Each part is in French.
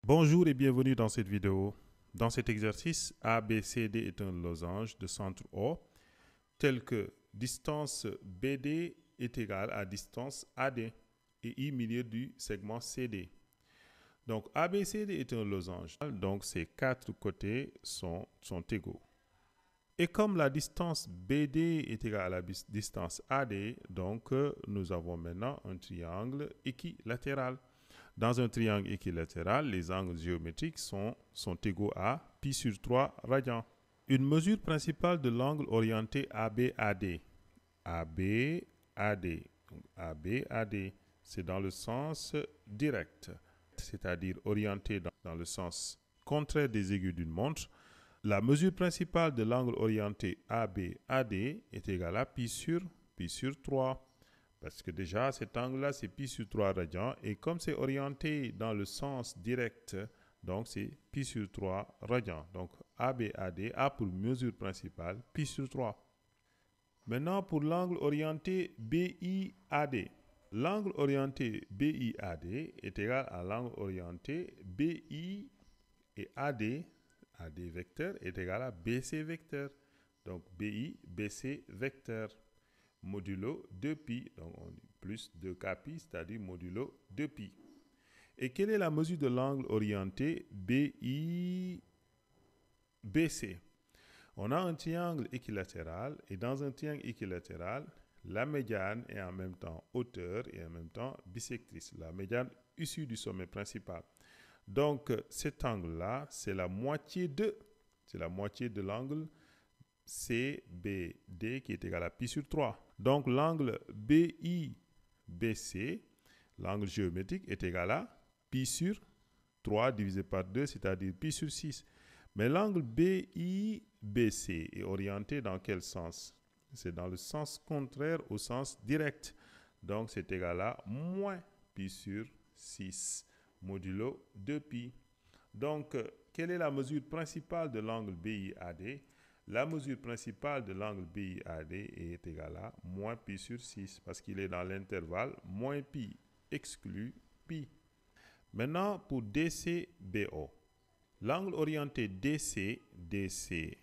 Bonjour et bienvenue dans cette vidéo. Dans cet exercice, ABCD est un losange de centre O, tel que distance BD est égale à distance AD et I milieu du segment CD. Donc ABCD est un losange, donc ses quatre côtés sont égaux. Et comme la distance BD est égale à la distance AD, donc nous avons maintenant un triangle équilatéral. Dans un triangle équilatéral, les angles géométriques sont égaux à pi sur 3 radians. Une mesure principale de l'angle orienté ABAD. ABAD. Donc ABAD, c'est dans le sens direct, c'est-à-dire orienté dans le sens contraire des aiguilles d'une montre. La mesure principale de l'angle orienté ABAD est égale à pi sur 3. Parce que déjà, cet angle-là, c'est pi sur 3 radians. Et comme c'est orienté dans le sens direct, donc c'est pi sur 3 radians. Donc ABAD a pour mesure principale pi sur 3. Maintenant, pour l'angle orienté BIAD. L'angle orienté BIAD est égal à l'angle orienté BI et AD vecteur est égal à BC vecteur. Donc BI, BC vecteur. Modulo 2pi, donc on dit plus 2kpi, c'est-à-dire modulo 2pi. Et quelle est la mesure de l'angle orienté BIBC? On a un triangle équilatéral, et dans un triangle équilatéral, la médiane est en même temps hauteur et en même temps bissectrice. La médiane issue du sommet principal. Donc cet angle-là, c'est la moitié de l'angle CBD qui est égal à pi sur 3. Donc l'angle BIBC, l'angle géométrique, est égal à pi sur 3 divisé par 2, c'est-à-dire pi sur 6. Mais l'angle BIBC est orienté dans quel sens? C'est dans le sens contraire au sens direct. Donc c'est égal à moins pi sur 6 modulo 2pi. Donc quelle est la mesure principale de l'angle BIAD? La mesure principale de l'angle BIAD est égale à moins pi sur 6 parce qu'il est dans l'intervalle moins pi exclu pi. Maintenant, pour DCBO. L'angle orienté DCBO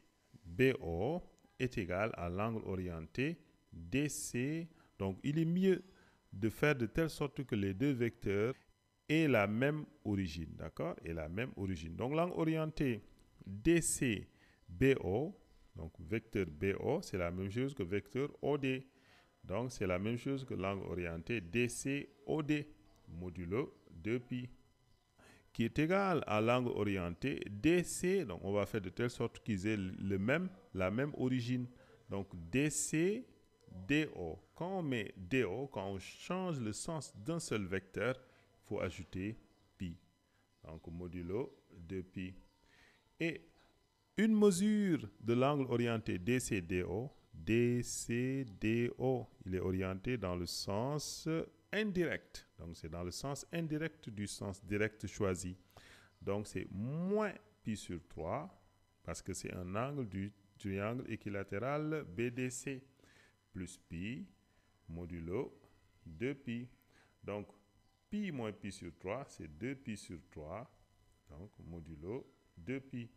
est égal à l'angle orienté DC. Donc, il est mieux de faire de telle sorte que les deux vecteurs aient la même origine. D'accord? Et la même origine. Donc, l'angle orienté DCBO, donc vecteur BO, c'est la même chose que vecteur OD. Donc, c'est la même chose que l'angle orienté DCOD, modulo 2pi, qui est égal à l'angle orienté DC. Donc, on va faire de telle sorte qu'ils aient la même origine. Donc, DC, DO. Quand on met DO, quand on change le sens d'un seul vecteur, il faut ajouter pi. Donc, modulo 2pi. Et une mesure de l'angle orienté DCDO, il est orienté dans le sens indirect. Donc, c'est dans le sens indirect du sens direct choisi. Donc, c'est moins pi sur 3 parce que c'est un angle du triangle équilatéral BDC plus pi modulo 2pi. Donc, pi moins pi sur 3, c'est 2pi sur 3. Donc, modulo 2pi.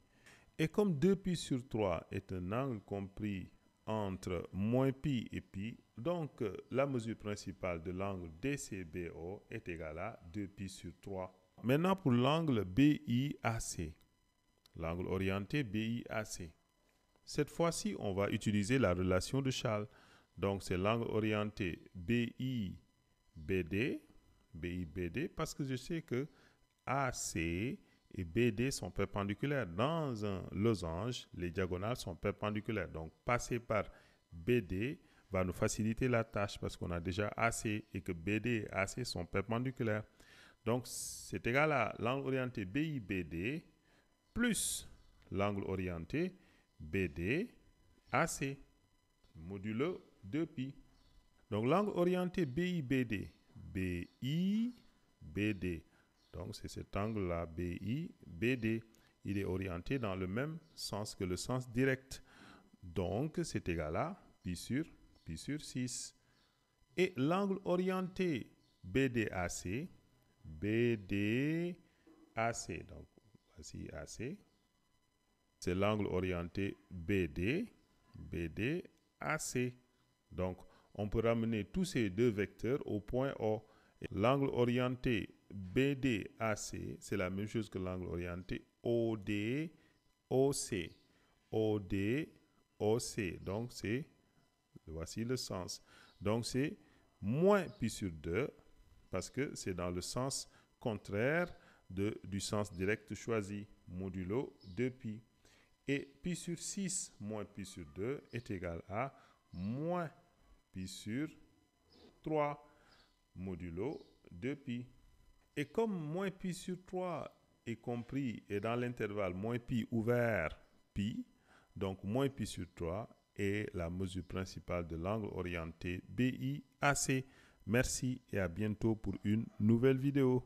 Et comme 2pi sur 3 est un angle compris entre moins pi et pi, donc la mesure principale de l'angle DCBO est égale à 2pi sur 3. Maintenant pour l'angle BIAC, l'angle orienté BIAC. Cette fois-ci, on va utiliser la relation de Charles. Donc c'est l'angle orienté BIBD, parce que je sais que AC et BD sont perpendiculaires. Dans un losange, les diagonales sont perpendiculaires. Donc, passer par BD va nous faciliter la tâche parce qu'on a déjà AC et que BD et AC sont perpendiculaires. Donc, c'est égal à l'angle orienté BIBD plus l'angle orienté BD-AC, modulo 2pi. Donc, l'angle orienté BIBD, donc, c'est cet angle-là, BIBD. Il est orienté dans le même sens que le sens direct. Donc, c'est égal à pi sur 6. Et l'angle orienté BDAC, AC. Donc, voici AC. C'est l'angle orienté BD, BD, AC. Donc, on peut ramener tous ces deux vecteurs au point O. L'angle orienté BD-AC, c'est la même chose que l'angle orienté OD-OC. OD-OC. Donc, voici le sens. Donc, c'est moins pi sur 2 parce que c'est dans le sens contraire du sens direct choisi, modulo 2pi. Et pi sur 6 moins pi sur 2 est égal à moins pi sur 3 modulo 2pi. Et comme moins pi sur 3 est compris et dans l'intervalle moins pi ouvert pi, donc moins pi sur 3 est la mesure principale de l'angle orienté BIAC. Merci et à bientôt pour une nouvelle vidéo.